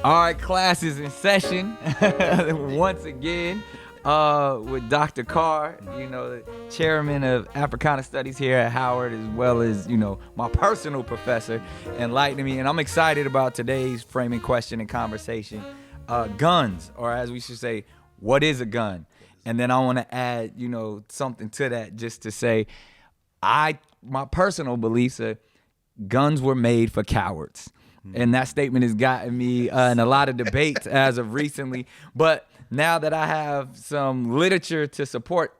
All right, class is in session once again with Dr. Carr, the chairman of Africana Studies here at Howard, as well as, my personal professor, enlightening me. And I'm excited about today's framing question and conversation. Guns, or as we should say, what is a gun? And then I want to add, something to that just to say, my personal beliefs are guns were made for cowards. And that statement has gotten me in a lot of debates as of recently. But now that I have some literature to support,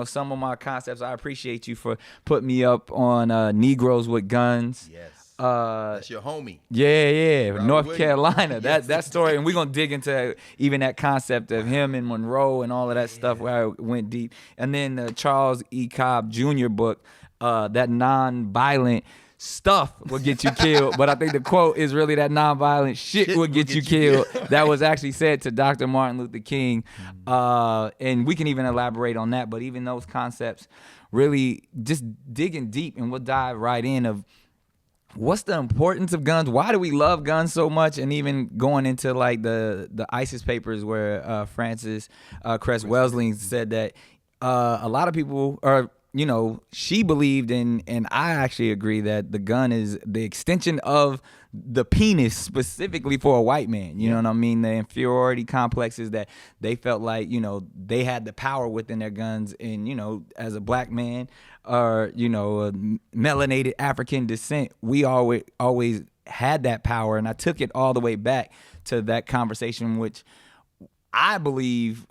some of my concepts, I appreciate you for putting me up on Negroes with Guns. Yes. That's your homie. Yeah. Robert North Williams. Carolina. Yes. That story. And we're going to dig into even that concept of him and Monroe and all of that stuff where I went deep. And then the Charles E. Cobb Jr. book, that nonviolent stuff will get you killed, but I think the quote is really that nonviolent shit will get you killed. That was actually said to Dr. Martin Luther King, and we can even elaborate on that. But even those concepts, really just digging deep, and we'll dive right in of what's the importance of guns. Why do we love guns so much? And even going into like the ISIS papers where Frances Cress Welsing said that a lot of people are. She believed in, and I actually agree that the gun is the extension of the penis specifically for a white man. You know what I mean? The inferiority complexes that they felt like, they had the power within their guns. And, as a black man or, a melanated African descent, we always had that power. And I took it all the way back to that conversation, which I believe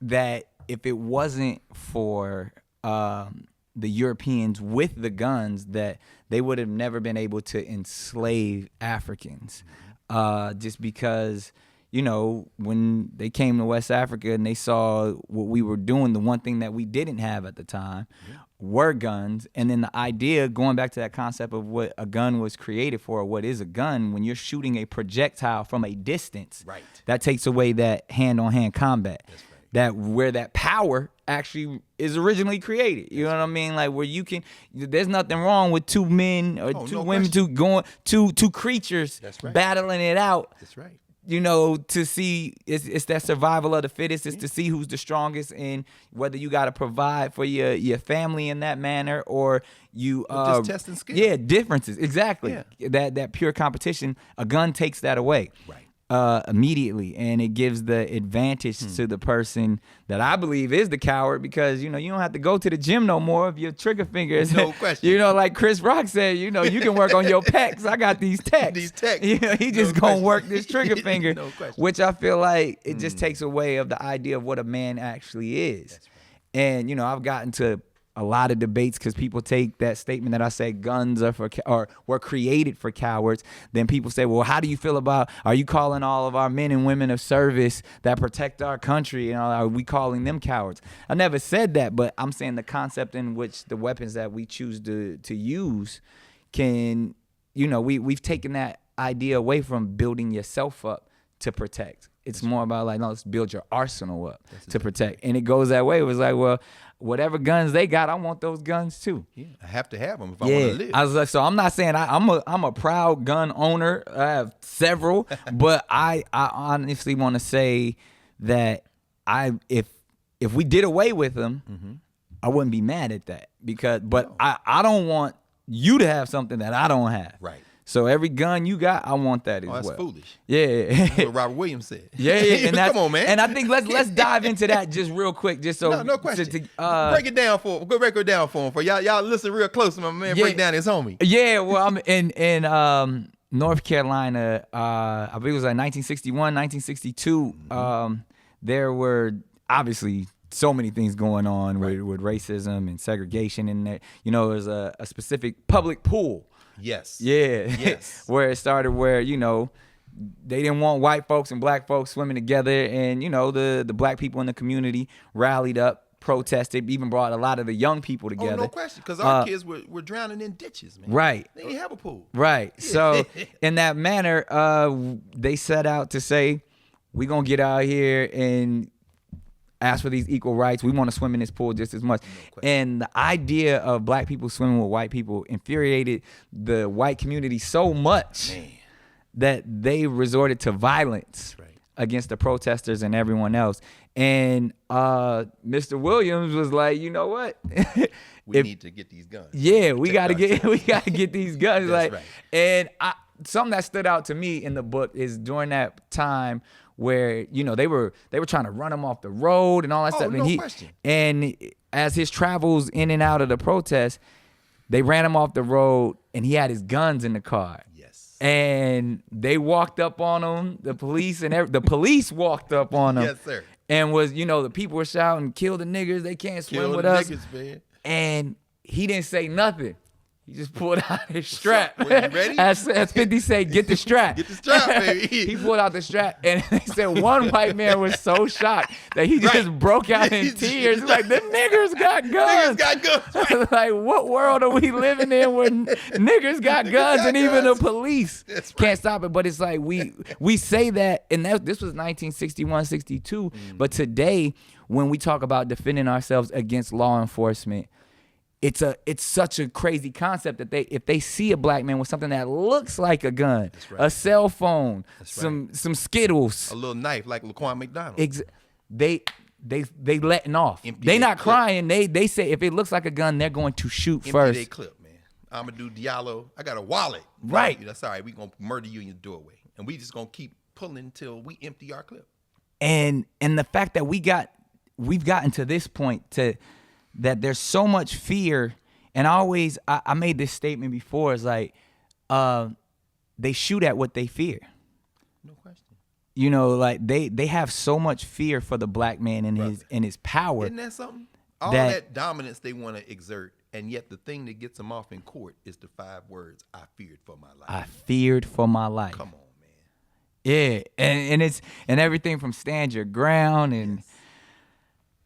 that if it wasn't for the Europeans with the guns, that they would have never been able to enslave Africans. Just because, when they came to West Africa and they saw what we were doing, the one thing that we didn't have at the time were guns. And then the idea, going back to that concept of what a gun was created for, what is a gun, when you're shooting a projectile from a distance, right, that takes away that hand-on-hand combat. That's right. That where that power actually is originally created. You know what I mean? Like where you can, there's nothing wrong with two men or two women, two creatures battling it out. That's right. To see, it's that survival of the fittest. It's to see who's the strongest, and whether you got to provide for your family in that manner, or you just testing skills. Yeah, differences. Exactly. Yeah. That pure competition, a gun takes that away. Right. Immediately, and it gives the advantage to the person that I believe is the coward, because you don't have to go to the gym no more if your trigger fingers. No question. Like Chris Rock said, you can work on your pecs. I got these techs. These techs. He just gonna work this trigger finger. No question. Which I feel like it just takes away of the idea of what a man actually is. That's right. And I've gotten to a lot of debates because people take that statement that I say guns are were created for cowards. Then people say, well, how do you feel about, are you calling all of our men and women of service that protect our country, are we calling them cowards? I never said that, but I'm saying the concept in which the weapons that we choose to use can, we've taken that idea away from building yourself up to protect. It's more about like, no, let's build your arsenal up to protect. And it goes that way. It was like, well, whatever guns they got, I want those guns too. Yeah, I have to have them if I want to live. I was like, so I'm not saying I'm a proud gun owner. I have several, but I honestly want to say that if we did away with them, I wouldn't be mad at that, I don't want you to have something that I don't have. Right. So every gun you got, I want that as well. That's foolish. Yeah. That's what Robert Williams said. Yeah. And come on, man. And I think let's dive into that just real quick, just so no question. Break it down for him. Go break it down for him. For y'all listen real close to my man. Break down his homie. Yeah. Well, I'm in North Carolina. I believe it was like 1961, 1962. There were obviously so many things going on with racism and segregation, and there, there's a specific public pool. Yes. Yeah. Yes. Where it started, where they didn't want white folks and black folks swimming together, and the black people in the community rallied up, protested, even brought a lot of the young people together. Oh, no question, because our kids were drowning in ditches, man. Right. They didn't have a pool. Right. So in that manner, they set out to say, we're gonna get out here and ask for these equal rights. We want to swim in this pool just as much. And the idea of black people swimming with white people infuriated the white community so much that they resorted to violence against the protesters and everyone else. And Mr. Williams was like, you know what? We need to get these guns. Yeah, we gotta get these guns. That's like, right. And something that stood out to me in the book is during that time where, you know, they were trying to run him off the road and all that stuff. No And question. And as his travels in and out of the protest, they ran him off the road and he had his guns in the car. Yes. And they walked up on him, the police the police walked up on him. Yes, sir. And was, you know, the people were shouting, kill the niggers, they can't swim with us. Niggas, man. And he didn't say nothing. He just pulled out his strap. Well, you ready? As 50 said, get the strap. Get the strap, baby. He pulled out the strap. And they said one white man was so shocked that he just broke out in tears. He's like, the niggers got guns. Niggas got guns. Like, what world are we living in where niggers got guns got and even the guns. police can't stop it? But it's like we say that, and this was 1961, 62. But today, when we talk about defending ourselves against law enforcement, it's such a crazy concept that if they see a black man with something that looks like a gun, a cell phone, some Skittles, a little knife like Laquan McDonald. They letting off. They not crying. They say if it looks like a gun, they're going to shoot first. They clip, man. Amadou Diallo, I got a wallet. Right. That's all right. We gonna murder you in your doorway, and we just gonna keep pulling until we empty our clip. And the fact that we've gotten to this point that there's so much fear. And I made this statement before. It's like they shoot at what they fear. No question. You know, like they have so much fear for the black man and his power. Isn't that something? All that dominance they want to exert, and yet the thing that gets them off in court is the 5 words: "I feared for my life." I feared for my life. Come on, man. Yeah, and it's everything from stand your ground, and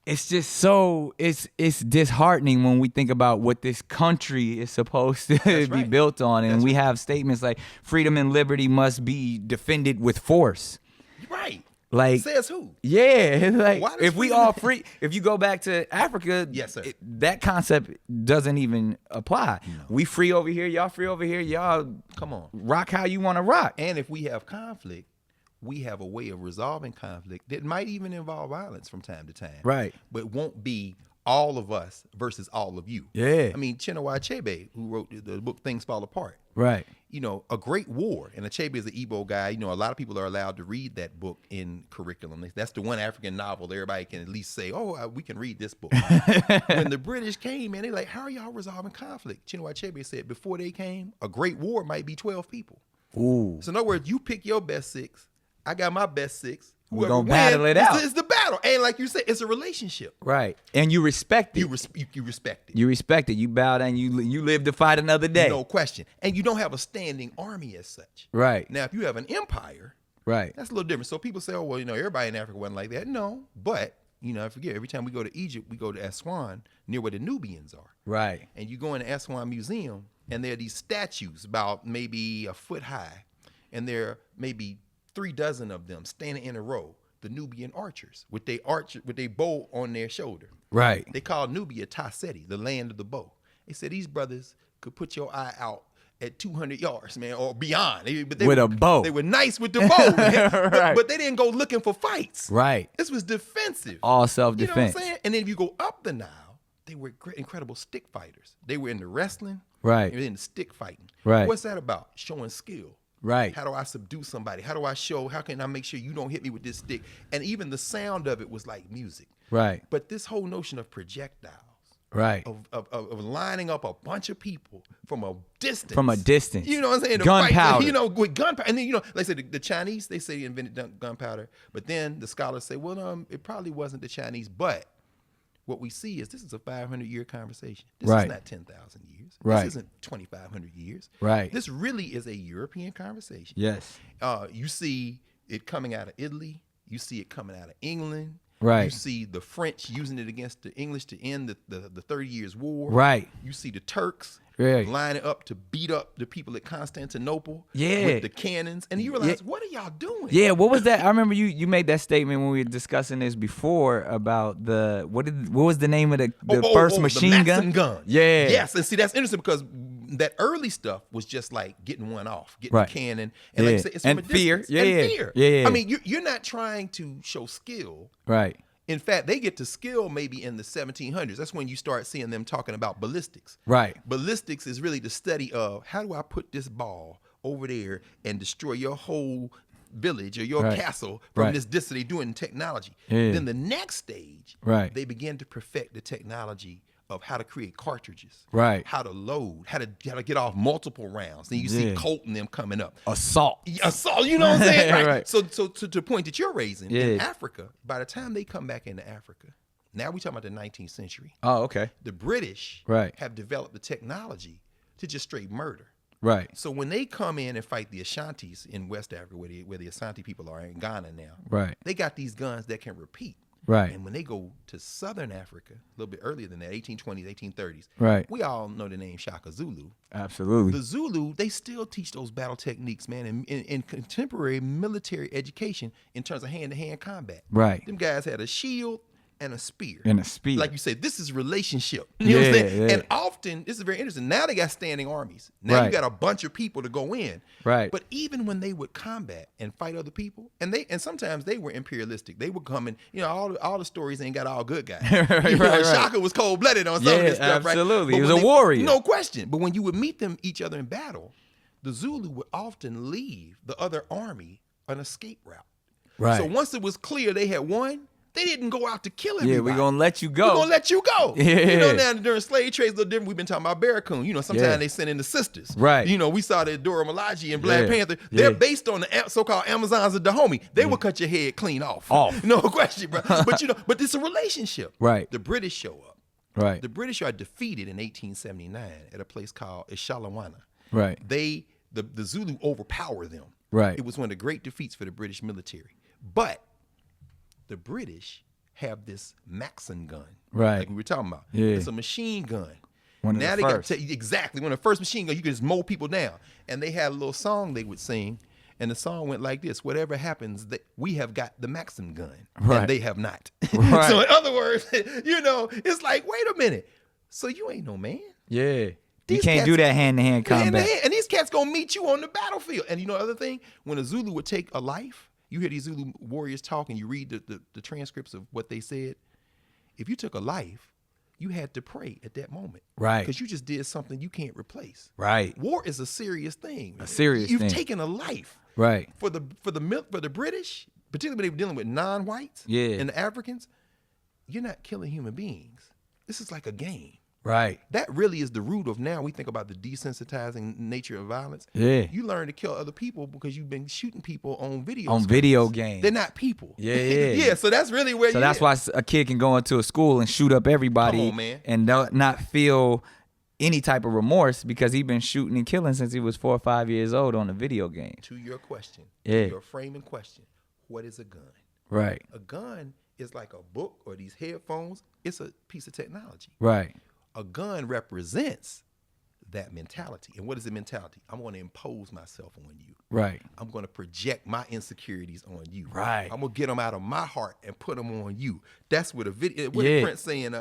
it's just so it's disheartening when we think about what this country is supposed to be built on, and we have statements like freedom and liberty must be defended with force. Right. Like, says who? Yeah, like if we freedom- all free, if you go back to Africa, Yes, sir. That concept doesn't even apply. No. We free over here, y'all free over here, y'all come on, rock how you want to rock. And if we have conflict, we have a way of resolving conflict that might even involve violence from time to time. Right. But won't be all of us versus all of you. Yeah. I mean, Chinua Achebe, who wrote the book Things Fall Apart. Right. You know, A Great War. And Achebe is an Igbo guy. You know, a lot of people are allowed to read that book in curriculum. That's the one African novel that everybody can at least say, we can read this book. When the British came, man, they're like, how are y'all resolving conflict? Chinua Achebe said, before they came, a great war might be 12 people. Ooh. So in other words, you pick your best 6. I got my best 6. We're going to battle it out. It's the battle. And like you said, it's a relationship. Right. And you respect it. You respect it. You respect it. You bow down. You live to fight another day. No question. And you don't have a standing army as such. Right. Now, if you have an empire, right, that's a little different. So people say, oh, well, you know, everybody in Africa wasn't like that. No. But, you know, I forget, every time we go to Egypt, we go to Aswan, near where the Nubians are. Right. And you go in the Aswan Museum, and there are these statues about maybe a foot high. And there are maybe 3 dozen of them standing in a row, the Nubian archers with their bow on their shoulder. Right. They called Nubia Taseti, the land of the bow. They said these brothers could put your eye out at 200 yards, man, or beyond. With a bow. They were nice with the bow, man. Right. But they didn't go looking for fights. Right. This was defensive. All self-defense. You know what I'm saying? And then if you go up the Nile, they were incredible stick fighters. They were into wrestling. Right. They were into stick fighting. Right. What's that about? Showing skill. Right. How do I subdue somebody? How can I make sure you don't hit me with this stick? And even the sound of it was like music. Right. But this whole notion of projectiles. Right. Of lining up a bunch of people from a distance. You know what I'm saying? Gunpowder. You know, with gunpowder. And then, you know, like I said, the Chinese, they say invented gunpowder. But then the scholars say, well, it probably wasn't the Chinese. But what we see is this is a 500-year conversation. This is not 10,000 years. Right. This isn't 2,500 years. Right. This really is a European conversation. Yes. You see it coming out of Italy. You see it coming out of England. Right. You see the French using it against the English to end the 30 Years' War. Right. You see the Turks Right. lining up to beat up the people at Constantinople Yeah. with the cannons. And you realize, what are y'all doing? Yeah, what was that? I remember you made that statement when we were discussing this before about what was the name of the first machine the gun? Maxim gun. Yeah. Yes, and see, that's interesting because that early stuff was just like getting one off, getting Right. a cannon, and like I say, it's And from a fear. distance. Yeah, and yeah. fear. Yeah. I mean, you're not trying to show skill. Right. In fact, they get to skill maybe in the 1700s. That's when you start seeing them talking about ballistics. Right. Ballistics is really the study of how do I put this ball over there and destroy your whole village or your Right. castle from Right. this distance. They do it in technology. Yeah. Then the next stage, Right. they begin to perfect the technology of how to create cartridges, Right. how to load, how to get off multiple rounds. Then you see Yeah. Colt and them coming up. Assault. Assault, you know what I'm saying? Right. Right. So to the point that you're raising, in Yeah. Africa, by the time they come back into Africa, now we're talking about the 19th century, Oh, okay. the British Right. have developed the technology to just straight murder. Right. So when they come in and fight the Ashantis in West Africa, where the Ashanti people are in Ghana now, Right. they got these guns that can repeat. Right. And when they go to Southern Africa, a little bit earlier than that, 1820s, 1830s, Right. we all know the name Shaka Zulu. Absolutely. The Zulu, they still teach those battle techniques, man, in contemporary military education in terms of hand-to-hand combat. Right. Them guys had a shield and a spear. And a spear. Like you said, this is relationship. You know what I'm Yeah, saying? yeah. And often, this is very interesting. Now they got standing armies. Now you Right. got a bunch of people to go in. Right. But even when they would combat and fight other people, and sometimes they were imperialistic. They would come and, all the stories ain't got all good guys. Right. Shaka was cold-blooded on some of Yeah, this stuff, right? absolutely. But He was when a warrior. No question. But when you would meet each other in battle, the Zulu would often leave the other army an escape route. Right. So once it was clear they had won, they didn't go out to kill everybody. Yeah, we're gonna let you We're go. gonna let you go. Yeah. Now during slave trades, a little different. We've been talking about Barracoon. Sometimes Yeah. they send in the sisters. Right. We saw the Dora Milaje and Black Yeah. Panther. They're Yeah. based on the so-called Amazons of Dahomey. They will cut your head clean off. No question, bro. But it's a relationship. Right. The British show up. Right. The British are defeated in 1879 at a place called Ishalawana. Right. The Zulu overpower them. Right. It was one of the great defeats for the British military. But the British have this Maxim gun. Right. Like we were talking about. Yeah. It's a machine gun. One of now the they first. got exactly one of the first machine gun. You can just mow people down. And they had a little song they would sing. And the song went like this: whatever happens, we have got the Maxim gun, Right. and they have not. Right. So in other words, it's like, wait a minute. So you ain't no man. Yeah. You These can't cats- do that hand-to-hand Hand to combat. hand. And these cats gonna meet you on the battlefield. And the other thing, when a Zulu would take a life, you hear these Zulu warriors talk and you read the transcripts of what they said. If you took a life, you had to pray at that moment. Right. Because you just did something you can't replace. Right. War is a serious thing. A serious You've thing. taken a life. Right. For the British, particularly when they were dealing with non-whites Yeah. and the Africans, you're not killing human beings. This is like a game. Right. That really is the root of now we think about the desensitizing nature of violence. Yeah. You learn to kill other people because you've been shooting people on video On screens. video games. They're not people. Yeah, yeah. Yeah, so that's really where So that's why a kid can go into a school and shoot up everybody Come on, man. and not feel any type of remorse because he's been shooting and killing since he was 4 or 5 years old on a video game. To your question, Yeah. to your framing question, what is a gun? Right. A gun is like a book or these headphones. It's a piece of technology. Right. A gun represents that mentality. And what is the mentality? I'm going to impose myself on you. Right. I'm going to project my insecurities on you. Right. I'm going to get them out of my heart and put them on you. That's what a video, what Yeah. did Prince saying,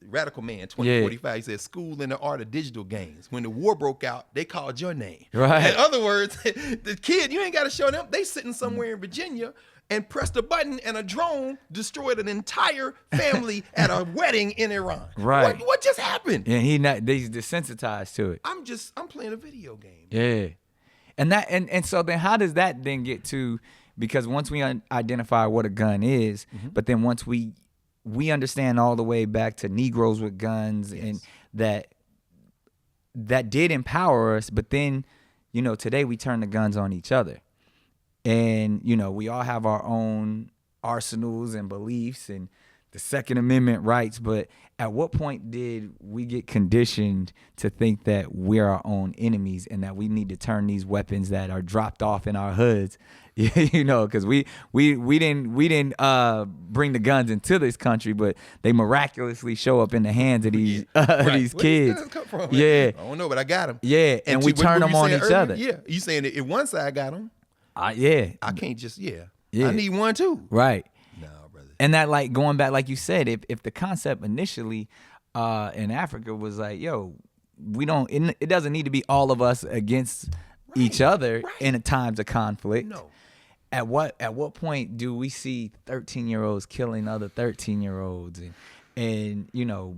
Radical Man 2045, he said, school in the art of digital games. When the war broke out, they called your name. Right. In other words, the kid, you ain't got to show them. They sitting somewhere in Virginia and pressed a button and a drone destroyed an entire family at a wedding in Iran. Right. What just happened? And he's desensitized to it. I'm playing a video game. Yeah. And that and so then how does that then get to, because once we identify what a gun is, but then once we understand all the way back to Negroes with guns, and that did empower us, but then today we turn the guns on each other. And we all have our own arsenals and beliefs and the Second Amendment rights, but at what point did we get conditioned to think that we're our own enemies and that we need to turn these weapons that are dropped off in our hoods, you know, because we didn't bring the guns into this country, but they miraculously show up in the hands of these these kids. Where come from? Yeah, I don't know, but I got them. Yeah, and we turn them on each other. Yeah, you saying that if one side got them, yeah, I can't just Yeah. I need one too. Right. No, brother. And that, like, going back, like you said, if the concept initially in Africa was like, yo, we don't, it doesn't need to be all of us against each other in times of conflict. No. At what point do we see 13-year-olds killing other 13-year-olds and you know,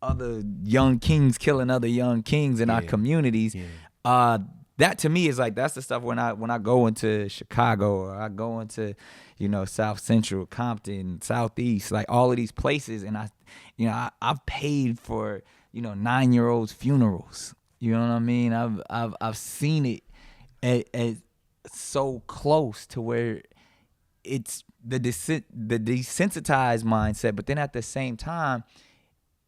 other young kings killing other young kings in our communities? Yeah. That to me is like, that's the stuff when I go into Chicago or I go into, you know, South Central, Compton, Southeast, like all of these places, and I've paid for, you know, 9-year-olds funerals. You know what I mean? I've seen it at so close to where it's the desensitized mindset, but then at the same time,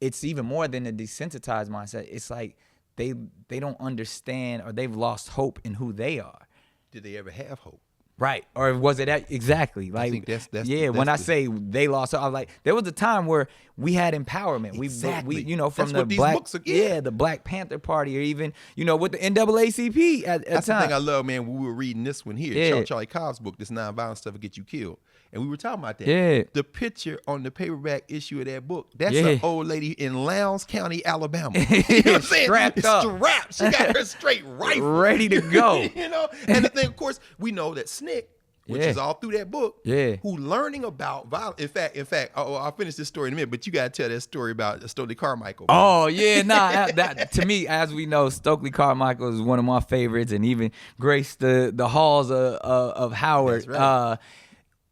it's even more than the desensitized mindset. It's like they don't understand, or they've lost hope in who they are. Did they ever have hope? Right. Or was it exactly? Like, I think that's when I say they lost, I was like, there was a time where we had empowerment. Exactly. We you know, from that's the the Black Panther Party, or even, you know, with the NAACP at that's time. The thing I love, man. When we were reading this one here, Charlie Cobb's book, this nonviolent stuff will get you killed. And we were talking about that. Yeah. The picture on the paperback issue of that book, that's an old lady in Lowndes County, Alabama. You know what I'm saying? Strapped up. Strapped. She got her straight rifle. Ready to go. You know? And the thing, of course, we know that Snick, which is all through that book, who learning about violence. In fact, I'll finish this story in a minute, but you got to tell that story about Stokely Carmichael. Man. Oh, yeah, that to me, as we know, Stokely Carmichael is one of my favorites, and even graced the halls of Howard. That's right.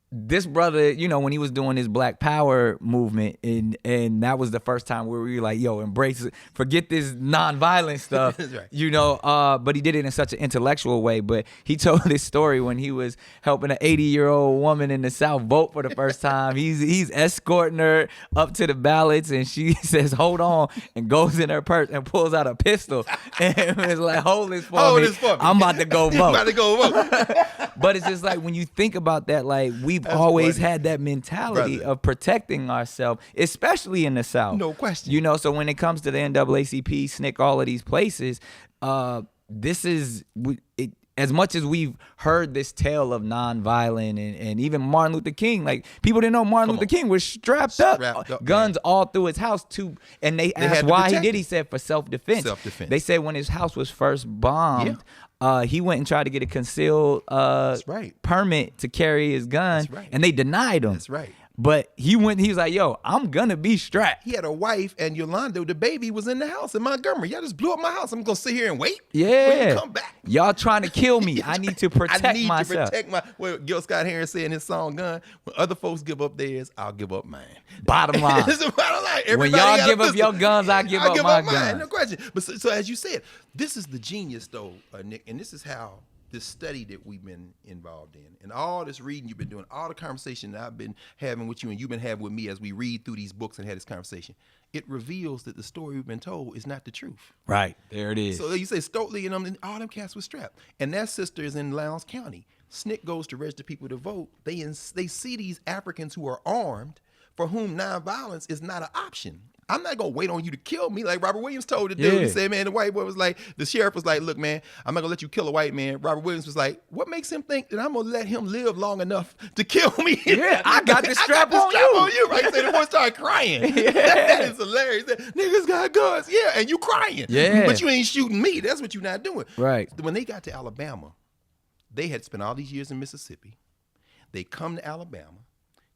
This brother, you know, when he was doing his Black Power movement, and that was the first time where we were like, yo, embrace it, forget this nonviolent stuff. That's right. You know, but he did it in such an intellectual way. But he told this story when he was helping an 80-year-old woman in the South vote for the first time. He's escorting her up to the ballots, and she says, hold on, and goes in her purse and pulls out a pistol and was like, hold this for me. I'm about to go vote. About to go vote. But it's just like, when you think about that, like, we've always had that mentality of protecting ourselves, especially in the South. No question. You know, so when it comes to the NAACP, SNCC, all of these places, this is it. As much as we've heard this tale of nonviolent, and even Martin Luther King, like, people didn't know Martin Luther King was strapped up, guns all through his house too. And they asked why he did. He said for self-defense. They said when his house was first bombed, he went and tried to get a concealed permit to carry his gun, and they denied him. That's right. But he was like, yo, I'm gonna be strapped. He had a wife, and Yolanda, the baby, was in the house in Montgomery. Y'all just blew up my house. I'm gonna sit here and wait. Yeah. When you come back. Y'all trying to kill me. I need to protect myself. To protect my. Well, Gil Scott-Heron said in his song "Gun," when other folks give up theirs, I'll give up mine. Bottom line. This is the bottom line. When y'all give up your guns, I give up my guns. No question. But so as you said, this is the genius, though, Nick, and this is how this study that we've been involved in, and all this reading you've been doing, all the conversation that I've been having with you and you've been having with me as we read through these books and had this conversation, it reveals that the story we've been told is not the truth. Right. There it is. So you say Stokely and all them cats was strapped. And that sister is in Lowndes County. SNCC goes to register people to vote. They see these Africans who are armed, for whom nonviolence is not an option. I'm not going to wait on you to kill me, like Robert Williams told the dude. He said, man, the white boy was like, the sheriff was like, look, man, I'm not going to let you kill a white man. Robert Williams was like, what makes him think that I'm going to let him live long enough to kill me? Yeah, I got the strap on you. Right? So the boy started crying. That is hilarious. Niggas got guns. Yeah, and you crying. Yeah. But you ain't shooting me. That's what you're not doing. Right. When they got to Alabama, they had spent all these years in Mississippi. They come to Alabama.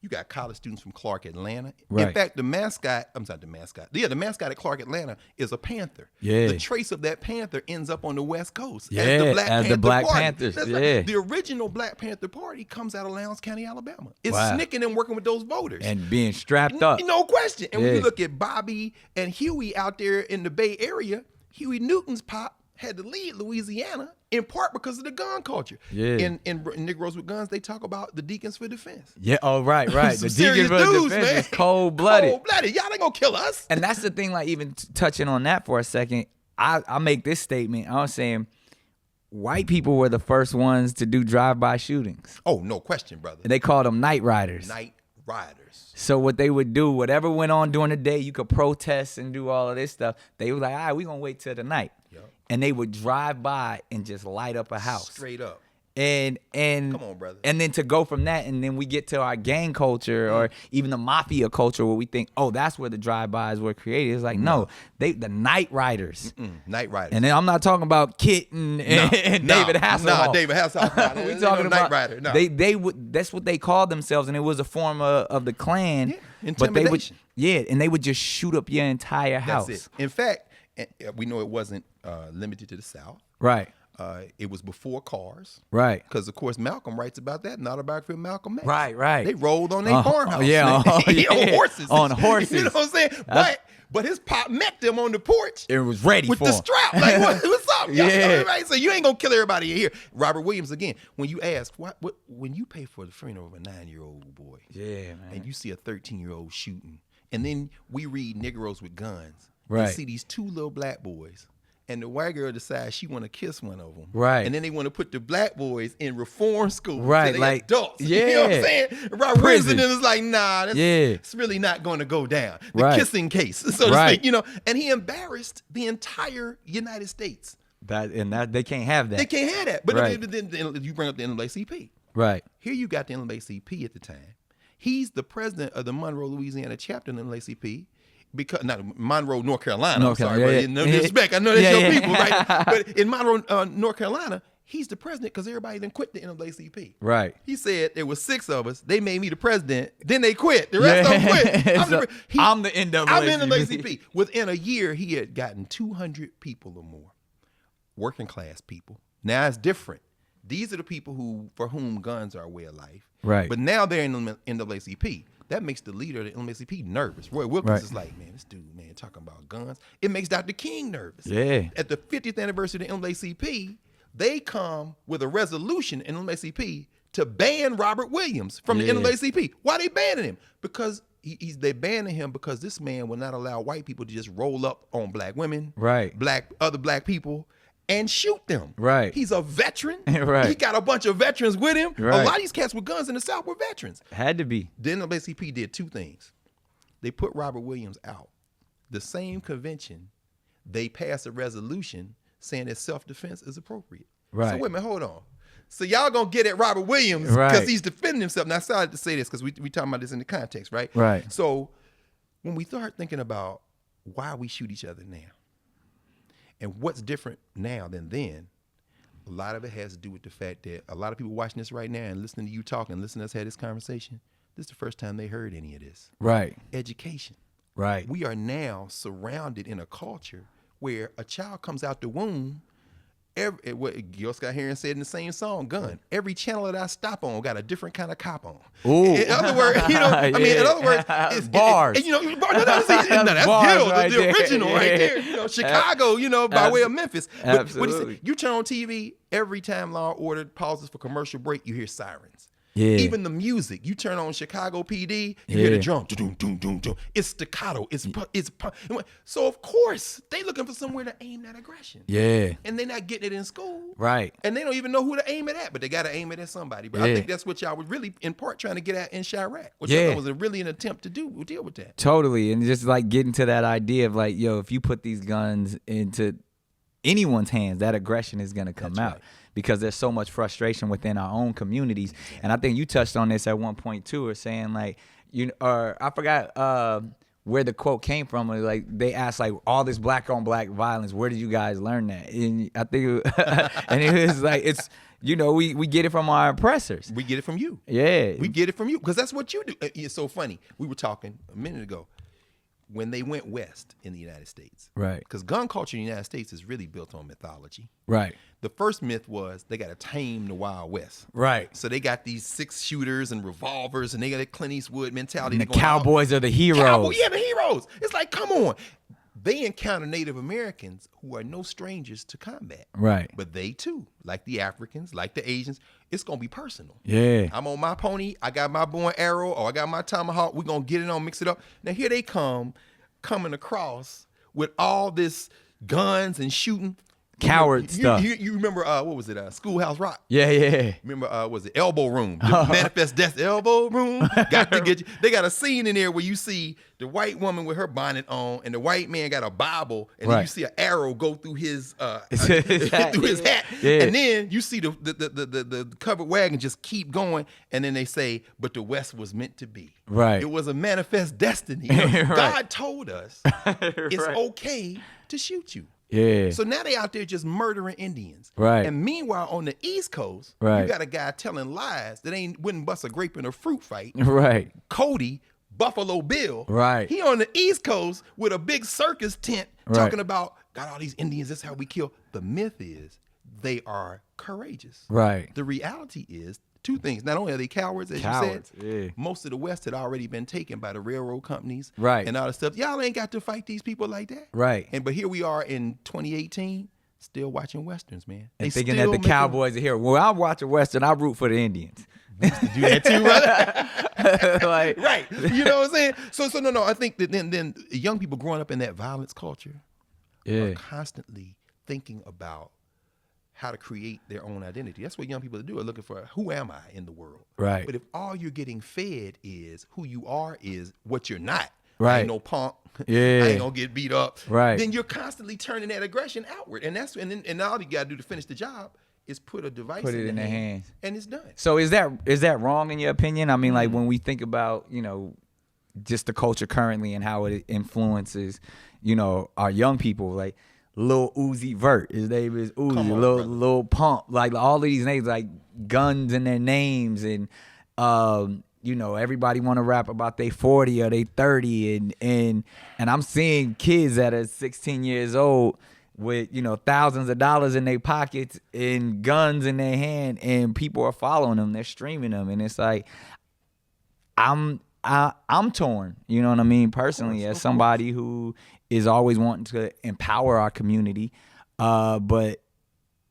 You got college students from Clark, Atlanta. Right. In fact, the mascot at Clark, Atlanta is a panther. Yeah. The trace of that panther ends up on the West Coast as the Black Party. Panthers. That's right. The original Black Panther Party comes out of Lowndes County, Alabama. It's SNCC and them working with those voters. And being strapped up. No question. And when you look at Bobby and Huey out there in the Bay Area, Huey Newton's pop had to leave Louisiana in part because of the gun culture. Yeah. In Negroes with Guns, they talk about the Deacons for Defense. Yeah. Oh, right. Some The serious Deacons for dudes, Defense man. is cold-blooded. Cold-blooded. Y'all ain't gonna kill us. And that's the thing, like, even touching on that for a second, I make this statement. I was saying white people were the first ones to do drive-by shootings. Oh, no question, brother. And they called them night riders. Night riders. So what they would do, whatever went on during the day, you could protest and do all of this stuff. They were like, all right, we're going to wait till the night. Yep. And they would drive by and just light up a house. Straight up. And Come on, brother. And then to go from that, and then we get to our gang culture or even the mafia culture where we think, oh, that's where the drive-bys were created. It's like, no, the night riders. Night riders. And then I'm not talking about Kit and David Hasselhoff. Nah, David Hasselhoff. We talking about night rider. No. They would. That's what they called themselves, and it was a form of the Klan. Yeah, but they would, intimidation. and they would just shoot up your entire house. That's it. In fact, we know it wasn't limited to the South. Right. It was before cars. Right. Because, of course, Malcolm writes about that in autobiography of Malcolm X. Right. They rolled on their farmhouse. Yeah. On horses. On horses. You know what I'm saying? But his pop met them on the porch. It was ready with for the him. strap. Like, what's up? Yeah. Everybody say, you ain't going to kill everybody in here. Robert Williams, again, when you ask, when you pay for the funeral of a 9-year-old boy, yeah, man, and you see a 13-year-old shooting, and then we read Negroes with Guns, right, and see these two little black boys, and the white girl decides she want to kiss one of them. Right. And then they want to put the black boys in reform school. Right. So like adults. Yeah. You know what I'm saying? Robert Williams is like, nah, it's really not going to go down. The kissing case, so to speak. You know, and he embarrassed the entire United States. That they can't have that. They can't have that. But then you bring up the NAACP. Right. Here you got the NAACP at the time. He's the president of the Monroe, Louisiana chapter of the NAACP. Because not Monroe, North Carolina. I'm sorry, but no disrespect. I know that's your people, right? But in Monroe, North Carolina, he's the president because everybody then quit the NAACP. Right. He said there was 6 of us. They made me the president. Then they quit. The rest of them quit. I'm the NAACP. I'm in the NAACP. Within a year, he had gotten 200 people or more, working class people. Now it's different. These are the people for whom guns are a way of life. Right. But now they're in the NAACP. That makes the leader of the NAACP nervous. Roy Wilkins is like, man, this dude, man, talking about guns. It makes Dr. King nervous. Yeah. At the 50th anniversary of the NAACP, they come with a resolution in the NAACP to ban Robert Williams from the NAACP. Why they banning him? Because they banning him because this man will not allow white people to just roll up on black women, right, other black people, and shoot them. Right. He's a veteran. Right. He got a bunch of veterans with him. Right. A lot of these cats with guns in the South were veterans. Had to be. The NAACP did 2 things. They put Robert Williams out. The same convention, they passed a resolution saying that self-defense is appropriate. Right. So wait a minute, hold on. So y'all gonna get at Robert Williams because he's defending himself. Now I started to say this because we talking about this in the context, right? Right. So when we start thinking about why we shoot each other now, and what's different now than then, a lot of it has to do with the fact that a lot of people watching this right now and listening to you talk and listening to us have this conversation, this is the first time they heard any of this. Right. Education. Right. We are now surrounded in a culture where a child comes out the womb, what Gil Scott Heron said in the same song, gun. Every channel that I stop on got a different kind of cop on. Ooh. In other words, in other words, it's bars. That's Gil, right the original right there. Chicago, by way of Memphis. Absolutely. You turn on TV, every time Law and Order pauses for commercial break, you hear sirens. Yeah. Even the music, you turn on Chicago PD, you hear the drum, doom, doom, doom, doom. It's staccato. So of course they looking for somewhere to aim that aggression. Yeah. And they're not getting it in school. Right. And they don't even know who to aim it at, but they got to aim it at somebody. But I think that's what y'all were really, in part, trying to get at in Chirac, which I thought was really an attempt to deal with that. Totally, and just like getting to that idea of like, yo, if you put these guns into anyone's hands, that aggression is gonna come out. Right. Because there's so much frustration within our own communities. And I think you touched on this at one point too, or saying like, I forgot where the quote came from. Like they asked like all this black on black violence, where did you guys learn that? And I think, and it was like, it's, we get it from our oppressors. We get it from you. Yeah. We get it from you because that's what you do. It's so funny. We were talking a minute ago when they went west in the United States. Right. Because gun culture in the United States is really built on mythology. Right. The first myth was they got to tame the Wild West. Right. So they got these 6-shooters and revolvers, and they got a Clint Eastwood mentality. And the cowboys are the heroes. The heroes. It's like, come on. they encounter Native Americans who are no strangers to combat. Right. But they too, like the Africans, like the Asians, it's gonna be personal. Yeah. I'm on my pony, I got my bow and arrow, or I got my tomahawk, we're gonna get it on, mix it up. Now here they coming across with all this guns and shooting. Coward stuff. You remember what was it? Schoolhouse Rock. Yeah. Remember was it Elbow Room? The Manifest Death Elbow Room. Got to get you. They got a scene in there where you see the white woman with her bonnet on, and the white man got a Bible, and then you see an arrow go through his through his hat, and then you see the covered wagon just keep going, and then they say, "But the West was meant to be." Right. It was a manifest destiny. God told us it's okay to shoot you. Yeah. So now they out there just murdering Indians. Right. And meanwhile, on the East Coast, you got a guy telling lies that wouldn't bust a grape in a fruit fight. Right. Cody, Buffalo Bill. Right. He on the East Coast with a big circus tent talking about, got all these Indians, that's how we kill. The myth is they are courageous. Right. The reality is two things. Not only are they cowards, as you said, most of the West had already been taken by the railroad companies, and all the stuff. Y'all ain't got to fight these people like that, right? But here we are in 2018, still watching westerns, man. And thinking that the Cowboys are here. Well, I watch a western, I root for the Indians. We used to do that too, brother. Like, right? You know what I'm saying? So no. I think that then young people growing up in that violence culture are constantly thinking about how to create their own identity. That's what young people do, are looking for, who am I in the world? Right. But if all you're getting fed is who you are is what you're not, right? I ain't no punk. Yeah. I ain't gonna get beat up. Right. Then you're constantly turning that aggression outward, and all you gotta do to finish the job is put a device in their hands, and it's done. So is that wrong in your opinion? I mean, like when we think about just the culture currently and how it influences our young people, like Lil Uzi Vert, his name is Uzi, Lil Pump, like all of these names, like guns in their names, and everybody want to rap about they 40 or they 30, and I'm seeing kids that are 16 years old with thousands of dollars in their pockets and guns in their hand, and people are following them, they're streaming them, and it's like I'm torn, you know what I mean, personally, as somebody who is always wanting to empower our community, but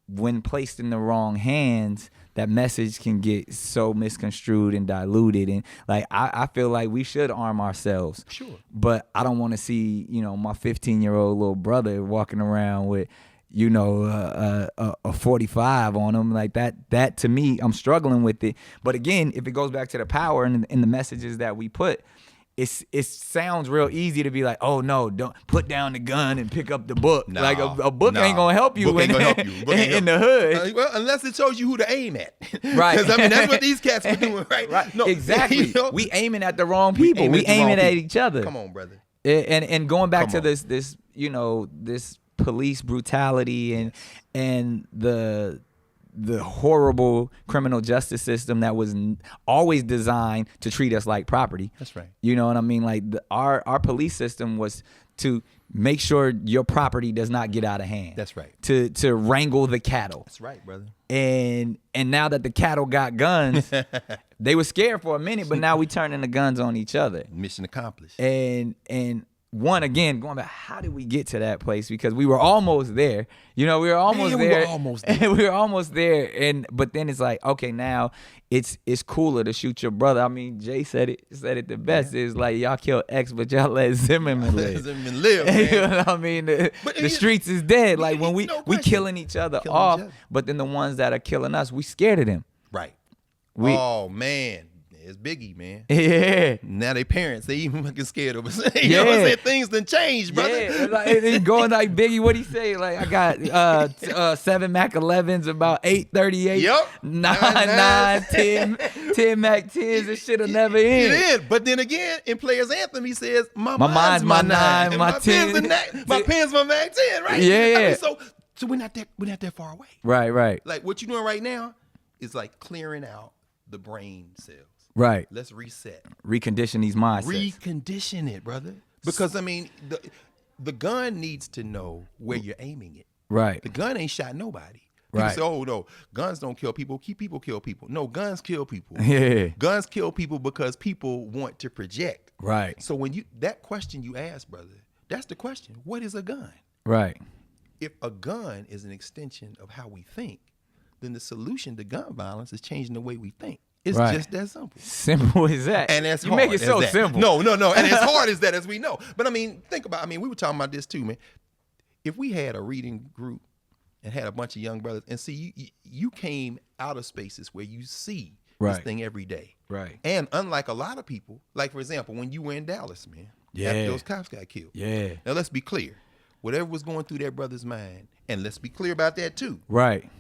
when placed in the wrong hands, that message can get so misconstrued and diluted. And like I feel like we should arm ourselves. Sure. But I don't want to see, my 15-year-old little brother walking around with, a 45 on him like that. That to me, I'm struggling with it. But again, if it goes back to the power and the messages that we put, it sounds real easy to be like, oh no, don't put down the gun and pick up the book. Nah, like a book ain't gonna help you in the hood. Well, unless it shows you who to aim at. Right. Because that's what these cats are doing, right? Right. No, exactly. We aiming at the wrong people. We aiming at each other. Come on, brother. And going back to this this police brutality and the horrible criminal justice system that was always designed to treat us like property. That's right. You know what I mean? Like our police system was to make sure your property does not get out of hand. That's right. To wrangle the cattle. That's right, brother. And now that the cattle got guns, they were scared for a minute, but now we turning the guns on each other. Mission accomplished. And one, again, going back, how did we get to that place? Because we were almost there. We were almost there. We were almost there. But then it's like, okay, now it's cooler to shoot your brother. I mean, Jay said it the best. It's like, y'all kill X, but y'all let Zimmerman live. Zimmerman live, man. You know what I mean? The streets is dead. Like when we killing each other off, but then the ones that are killing us, we scared of them. Right. Oh, man. It's Biggie, man. Yeah. Now they parents, they even fucking scared of us. You know what I'm saying? Things done changed, brother. Yeah, like, going like Biggie, what'd he say? Like, I got 7 Mac 11s, about 838. Yep. 9, 10 Mac 10s. This shit'll never end. It is. But then again, in Players Anthem, he says, my mind's my 9, my 10. My pen's my Mac 10, right? Yeah. I mean, so we're not that far away. Right. Like what you're doing right now is like clearing out the brain cells. Right. Let's reset. Recondition these mindsets. Recondition it, brother. Because I mean, the gun needs to know where you're aiming it. Right. The gun ain't shot nobody. People say, oh no, guns don't kill people. People kill people. No, guns kill people. Yeah. Guns kill people because people want to project. Right. So when that question you ask, brother, That's the question. What is a gun? Right. If a gun is an extension of how we think, then the solution to gun violence is changing the way we think. It's just that simple. Simple as that. And that's you hard. make it so simple. No. And as hard as that, as we know. But I mean, think about, we were talking about this too, man. If we had a reading group and had a bunch of young brothers, and see, you came out of spaces where you see this thing every day. Right. And unlike a lot of people, like for example, when you were in Dallas, man, after those cops got killed. Yeah. Now let's be clear. Whatever was going through that brother's mind, and let's be clear about that too. Right.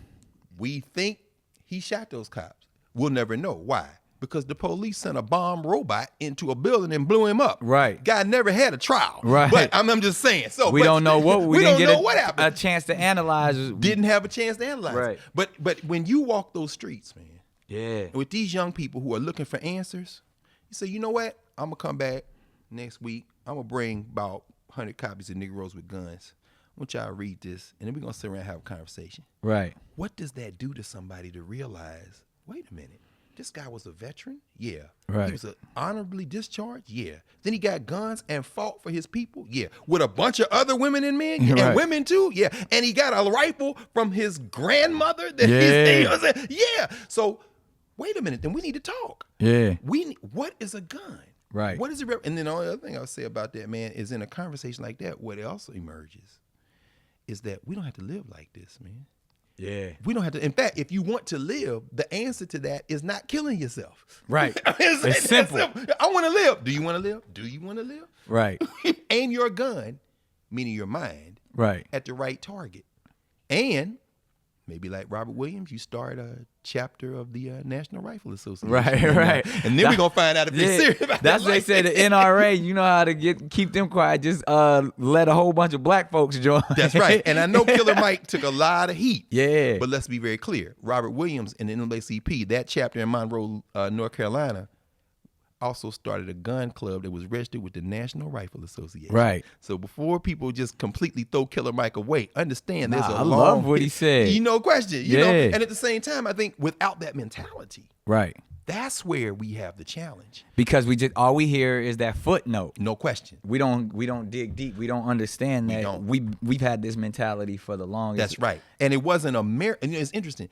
We think he shot those cops. We'll never know. Why? Because the police sent a bomb robot into a building and blew him up. Right. Guy never had a trial. Right. But I'm just saying. So we don't know what we didn't get what happened. A chance to analyze. Didn't have a chance to analyze. Right. But when you walk those streets, man, Yeah. with these young people who are looking for answers, you say, you know what? I'm gonna come back next week. I'm gonna bring about 100 copies of Negroes with Guns. I want y'all to read this, and then we're gonna sit around and have a conversation. Right. What does that do to somebody to realize, wait a minute, this guy was a veteran? Yeah. Right. He was honorably discharged? Yeah. Then he got guns and fought for his people? Yeah. With a bunch of other women and men? Right. And women too? Yeah. And he got a rifle from his grandmother? Yeah. So, wait a minute, then we need to talk. Yeah. What is a gun? Right. What is it? And then the only other thing I'll say about that, man, is in a conversation like that, what also emerges is that we don't have to live like this, man. Yeah. We don't have to. In fact, if you want to live, the answer to that is not killing yourself. Right. It's simple. I want to live. Do you want to live? Do you want to live? Right. Aim your gun, meaning your mind, Right. at the right target. And maybe like Robert Williams, you start a chapter of the National Rifle Association. Right. And then we're going to find out if they're serious about That's that what they say, the NRA, you know how to keep them quiet. Just let a whole bunch of black folks join. That's right. And I know Killer Mike took a lot of heat. Yeah. But let's be very clear. Robert Williams in the NAACP, that chapter in Monroe, North Carolina, also started a gun club that was registered with the National Rifle Association. Right. So before people just completely throw Killer Mike away, understand there's a I long... love what he said. Question. Yeah. And at the same time, I think without that mentality, Right. that's where we have the challenge. Because all we hear is that footnote. No question. We don't dig deep. We don't understand that we've had this mentality for the longest. That's right. And it wasn't American. It's interesting.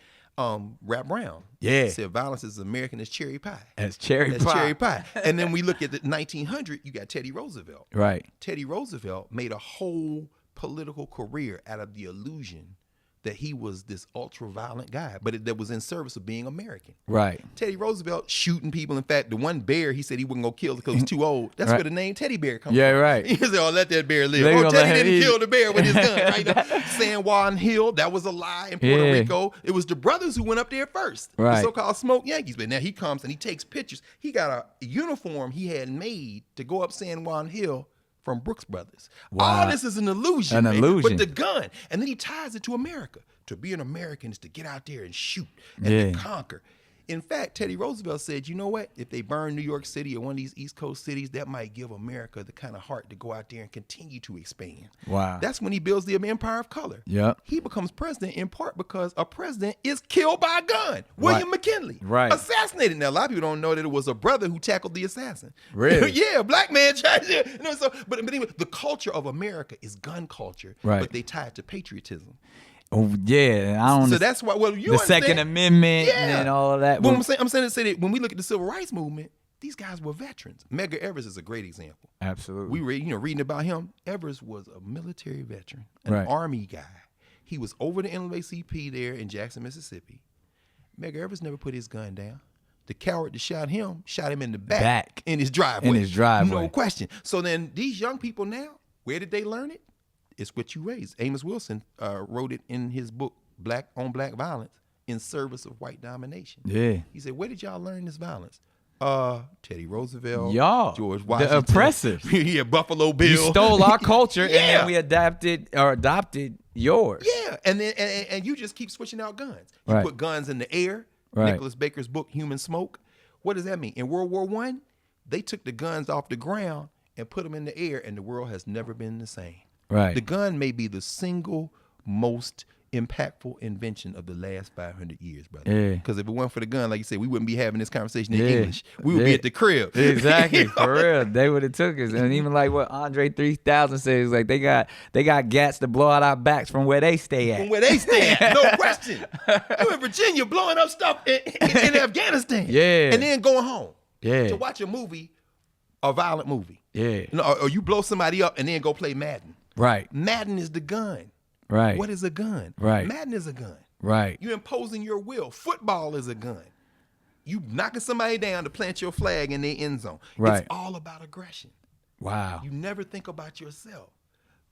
Rap Brown said violence is American as cherry pie. As cherry pie. And then we look at the 1900, you got Teddy Roosevelt. Right. Teddy Roosevelt made a whole political career out of the illusion that he was this ultra-violent guy, but that was in service of being American. Right. Teddy Roosevelt shooting people. In fact, the one bear he said he wasn't going to kill because he was too old. That's where the name Teddy Bear comes from. Yeah, right. He said, oh, let that bear live. Teddy didn't kill the bear with his gun. Right? San Juan Hill, that was a lie in Puerto Rico. It was the brothers who went up there first. Right. The so-called Smoke Yankees. But now he comes and he takes pictures. He got a uniform he had made to go up San Juan Hill from Brooks Brothers. Wow. All this is an illusion. But the gun. And then he ties it to America. To be an American is to get out there and shoot and to conquer. In fact, Teddy Roosevelt said, you know what? If they burn New York City or one of these East Coast cities, that might give America the kind of heart to go out there and continue to expand. Wow. That's when he builds the Empire of Color. Yep. He becomes president in part because a president is killed by a gun. William McKinley. Right. Assassinated. Now, a lot of people don't know that it was a brother who tackled the assassin. Really? Yeah, a black man tried to. But anyway, the culture of America is gun culture. Right. But they tie it to patriotism. Oh yeah, I don't. So that's why. Well, you the understand. Second Amendment and all of that. Well, I'm saying that when we look at the Civil Rights Movement, these guys were veterans. Medgar Evers is a great example. Absolutely. We reading about him. Evers was a military veteran, an Army guy. He was over the NAACP there in Jackson, Mississippi. Medgar Evers never put his gun down. The coward that shot him in the back in his driveway. No question. So then these young people now, where did they learn it? It's what you raised. Amos Wilson wrote it in his book, Black on Black Violence, in service of white domination. Yeah. He said, where did y'all learn this violence? Teddy Roosevelt, George Washington. The oppressive. Yeah, Buffalo Bill. You stole our culture and then we adopted yours. Yeah, and then and you just keep switching out guns. You put guns in the air. Nicholas Baker's book, Human Smoke. What does that mean? In World War I, they took the guns off the ground and put them in the air, and the world has never been the same. Right. The gun may be the single most impactful invention of the last 500 years, brother. Yeah. Because if it weren't for the gun, like you said, we wouldn't be having this conversation in English. We would be at the crib. Exactly, for real. They would have took us. And even like what Andre 3000 says, like they got gats to blow out our backs from where they stay at. From where they stay at, no question. You in Virginia blowing up stuff in Afghanistan. Yeah. And then going home. Yeah. To watch a movie, a violent movie. Yeah. Or you blow somebody up and then go play Madden. Right. Madden is the gun. Right. What is a gun? Right. Madden is a gun. Right. You imposing your will. Football is a gun. You knocking somebody down to plant your flag in their end zone. Right. It's all about aggression. Wow. You never think about yourself.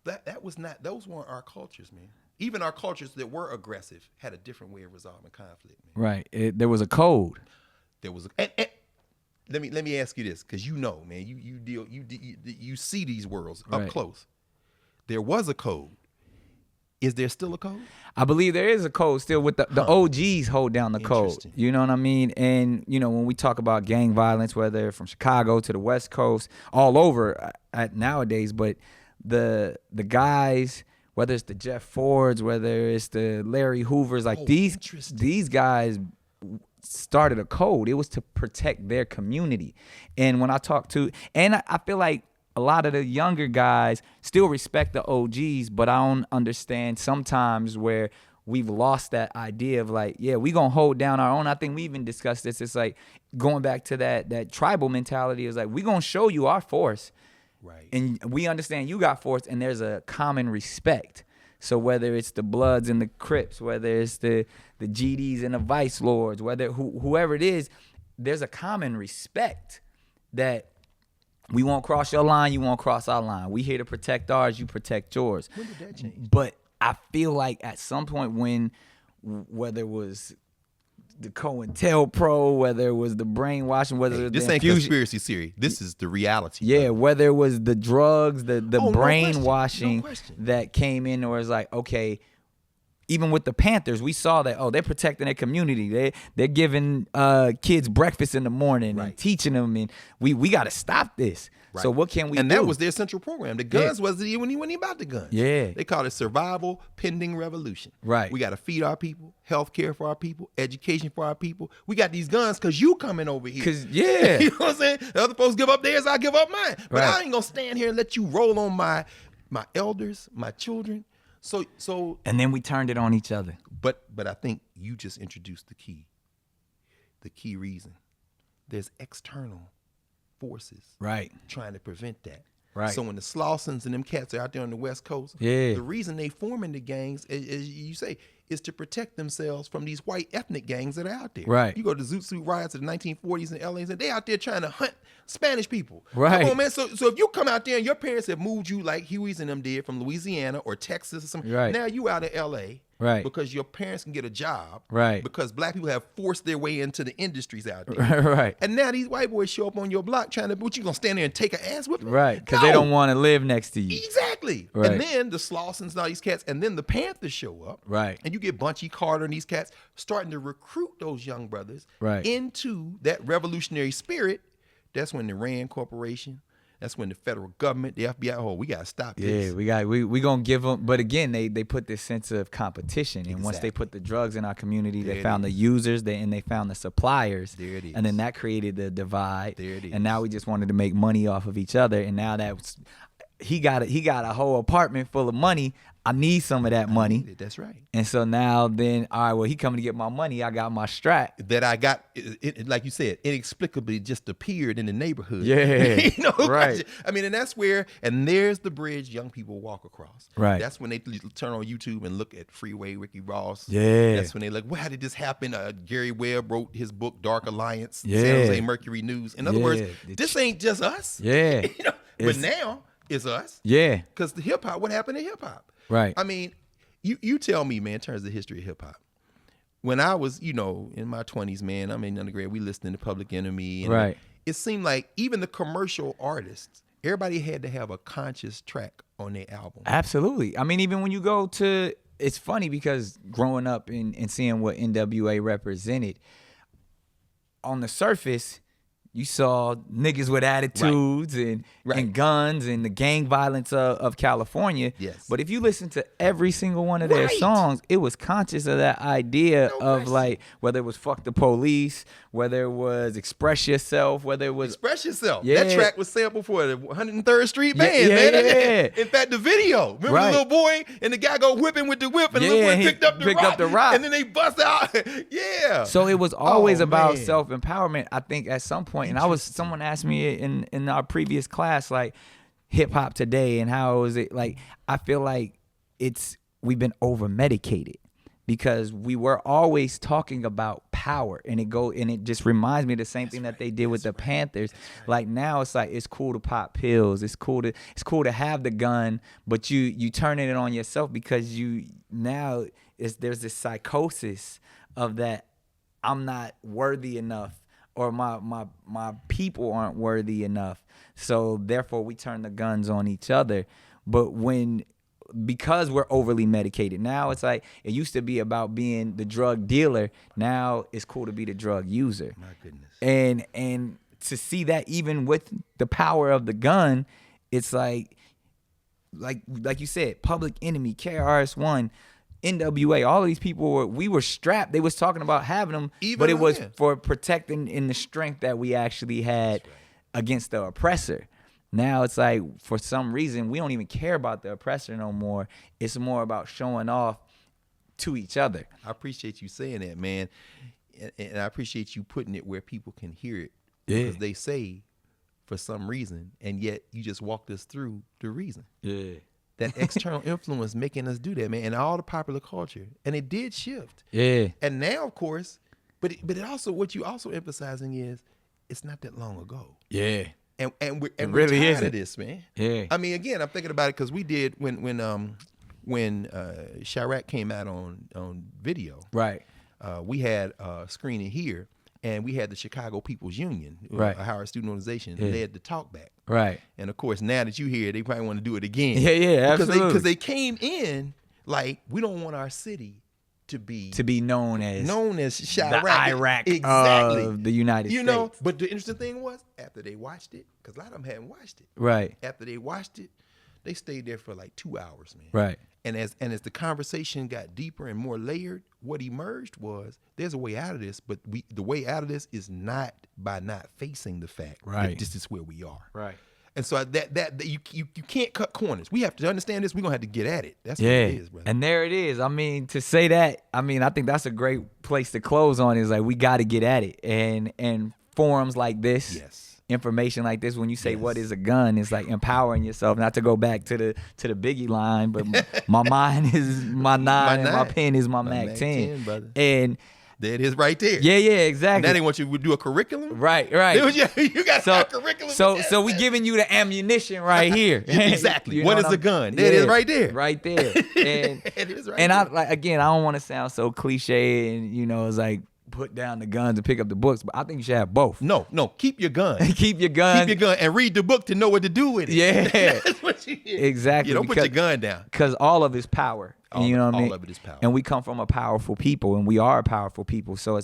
Those weren't our cultures, man. Even our cultures that were aggressive had a different way of resolving conflict, man. Right. There was a code. There was and let me ask you this, because man, you see these worlds up Right. close. There was a code. Is there still a code? I believe there is a code still with the OGs hold down the code. Interesting. You know what I mean? And, when we talk about gang violence, whether from Chicago to the West Coast, all over nowadays, but the guys, whether it's the Jeff Fords, whether it's the Larry Hoovers, like these guys started a code. It was to protect their community. And when I talk to, and I feel like a lot of the younger guys still respect the OGs, but I don't understand sometimes where we've lost that idea of like, yeah, we gonna hold down our own. I think we even discussed this. It's like going back to that tribal mentality is like, we gonna show you our force. Right. And we understand you got force, and there's a common respect. So whether it's the Bloods and the Crips, whether it's the GDs and the Vice Lords, whether whoever it is, there's a common respect that we won't cross your line, you won't cross our line. We here to protect ours, you protect yours. When did that change? But I feel like at some point when, whether it was the COINTELPRO, whether it was the brainwashing, whether it was this the ain't conspiracy theory. This is the reality. Yeah, brother. whether it was the drugs, the brainwashing No question. that came in, or it's like, okay, even with the Panthers, we saw that, they're protecting their community. They're giving kids breakfast in the morning and teaching them, and we got to stop this. Right. So what can we do? And that was their central program. The guns wasn't even about the guns. Yeah. They called it survival pending revolution. Right. We got to feed our people, health care for our people, education for our people. We got these guns because you coming over here. Yeah. You know what I'm saying? The other folks give up theirs, I give up mine. But I ain't going to stand here and let you roll on my elders, my children. So and then we turned it on each other. But I think you just introduced the key reason. There's external forces trying to prevent that. Right. So when the Slawsons and them cats are out there on the West Coast, the reason they forming the gangs, as you say, is to protect themselves from these white ethnic gangs that are out there. Right. You go to Zoot Suit riots of the 1940s in LA, and they out there trying to hunt Spanish people. Right. Come on, man. So if you come out there and your parents have moved you like Huey's and them did from Louisiana or Texas or something, now you out in LA. Right. Because your parents can get a job. Right. Because black people have forced their way into the industries out there. Right. And now these white boys show up on your block trying to, what, you gonna stand there and take an ass whipping? Right. Because they don't want to live next to you. Exactly. Right. And then the Slawsons and all these cats, and then the Panthers show up. Right. And you get Bunchy Carter and these cats starting to recruit those young brothers into that revolutionary spirit. That's when the Rand Corporation, that's when the federal government, the FBI, we got to stop this. Yeah, we going to give them, but again, they put this sense of competition. And once they put the drugs in our community, they found the users, and they found the suppliers. There it is. And then that created the divide. There it is. And now we just wanted to make money off of each other. And now that he got a whole apartment full of money. I need some of that money. That's right. And so now then, all right, well, he coming to get my money. I got my strap. That I got, like you said, inexplicably just appeared in the neighborhood. Yeah. Right. I mean, and that's where, and there's the bridge young people walk across. Right. That's when they turn on YouTube and look at Freeway Ricky Ross. Yeah. That's when they look, well, how did this happen? Gary Webb wrote his book, Dark Alliance, Yeah. San Jose Mercury News. In other words, this ain't just us. Yeah. But now it's us. Yeah. Because the hip hop, what happened to hip hop? Right. I mean, you tell me, man, in terms of the history of hip hop. When I was, in my 20s, man, I'm in undergrad, we listening to Public Enemy. And it seemed like even the commercial artists, everybody had to have a conscious track on their album. Absolutely. I mean, even when you go to, it's funny because growing up and seeing what NWA represented, on the surface, you saw niggas with attitudes and guns and the gang violence of California. Yes. But if you listen to every single one of their Right. songs, it was conscious of that idea No of question. like whether it was fuck the police, whether it was express yourself, whether it was Express yourself. Yeah. That track was sampled for the 103rd Street Yeah, Band, yeah, man. yeah. In fact, the video. Remember Right. the little boy and the guy go whipping with the whip and the little Yeah, boy he picked up the rock. And then they bust out. Yeah. So it was always about man. self-empowerment, I think, at some point. And someone asked me in our previous class, like, hip hop today and how is it like, I feel like we've been over medicated because we were always talking about power, and it just reminds me of the same thing that they did with the Panthers. Like now it's like, it's cool to pop pills. It's cool to have the gun, but you turning it on yourself because there's this psychosis of that I'm not worthy enough, or my people aren't worthy enough. So therefore we turn the guns on each other. But because we're overly medicated, now it's like, it used to be about being the drug dealer. Now it's cool to be the drug user. My goodness. And to see that even with the power of the gun, it's like you said, Public Enemy, KRS-One, NWA, all of these people we were strapped. They was talking about having them, but it was for protecting in the strength that we actually had against the oppressor. Now it's like, for some reason, we don't even care about the oppressor no more. It's more about showing off to each other. I appreciate you saying that, man. And I appreciate you putting it where people can hear it. Yeah. Because they say for some reason, and yet you just walked us through the reason. Yeah. That external influence making us do that, man, and all the popular culture. And it did shift. Yeah. And now, of course, but it also, what you also emphasizing is, it's not that long ago. Yeah. And we're really tired isn't. of this, man. Yeah. I mean, again, I'm thinking about it because we did when Chirac came out on video. Right. We had a screening here, and we had the Chicago People's Union, Right. a Howard student organization, Yeah. led the talk back. Right. And of course, now that you hear it, they probably want to do it again. Yeah, absolutely. Because they came in like, we don't want our city to be known as Chirac. the Iraq exactly. of the United States. You know, but the interesting thing was, after they watched it, because a lot of them hadn't watched it. Right. After they watched it, they stayed there for like 2 hours, man. Right. And as the conversation got deeper and more layered, what emerged was, there's a way out of this, but the way out of this is not by not facing the fact that this is where we are. Right. And so that you can't cut corners. We have to understand this. We're gonna have to get at it. That's what Yeah. it is, brother. And there it is. I mean, to say that, I mean, I think that's a great place to close on, is like, we got to get at it. And forums like this, Yes. information like this, when you say Yes. what is a gun, it's like empowering yourself. Not to go back to the Biggie line, but my mind is my 9 and my pen is my Mac 10. brother. And There it is right there. yeah, And exactly. now they want you to do a curriculum. Right. You got to have a curriculum. So we giving you the ammunition right here. Exactly. You What know is what a gun? There it is right there. Right there. And It is right and there. I like, again, I don't want to sound so cliche and it's like put down the guns and pick up the books, but I think you should have both. No, keep your gun. Keep your gun. Keep your gun and read the book to know what to do with it. Yeah. That's what you hear. Exactly. You don't put your gun down. Because all of it's power. You know what I mean? All of it is power. And we come from a powerful people, and we are a powerful people. So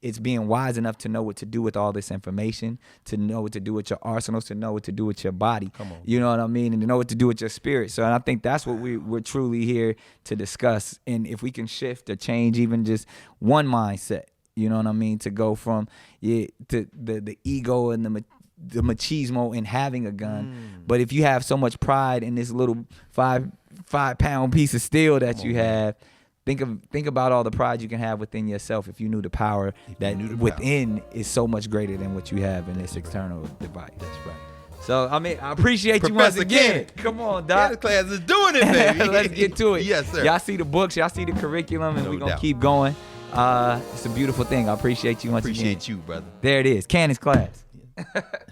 it's being wise enough to know what to do with all this information, to know what to do with your arsenals, to know what to do with your body. Come on. You know what I mean? And to know what to do with your spirit. So I think that's what we're truly here to discuss. And if we can shift or change even just one mindset, you know what I mean, to go from to the ego and the machismo in having a gun. But if you have so much pride in this little 5-pound piece of steel that you have, think about all the pride you can have within yourself if you knew the power that within is so much greater than what you have in this external device. That's right. So I mean, I appreciate you once Professor again. Cannon. Come on, That Doc. class is doing it, baby. Let's get to it. Yes, sir. Y'all see the books, y'all see the curriculum, and No we're gonna doubt. keep going. It's a beautiful thing. I appreciate you once again. Appreciate you, brother. There it is. Cannon's class.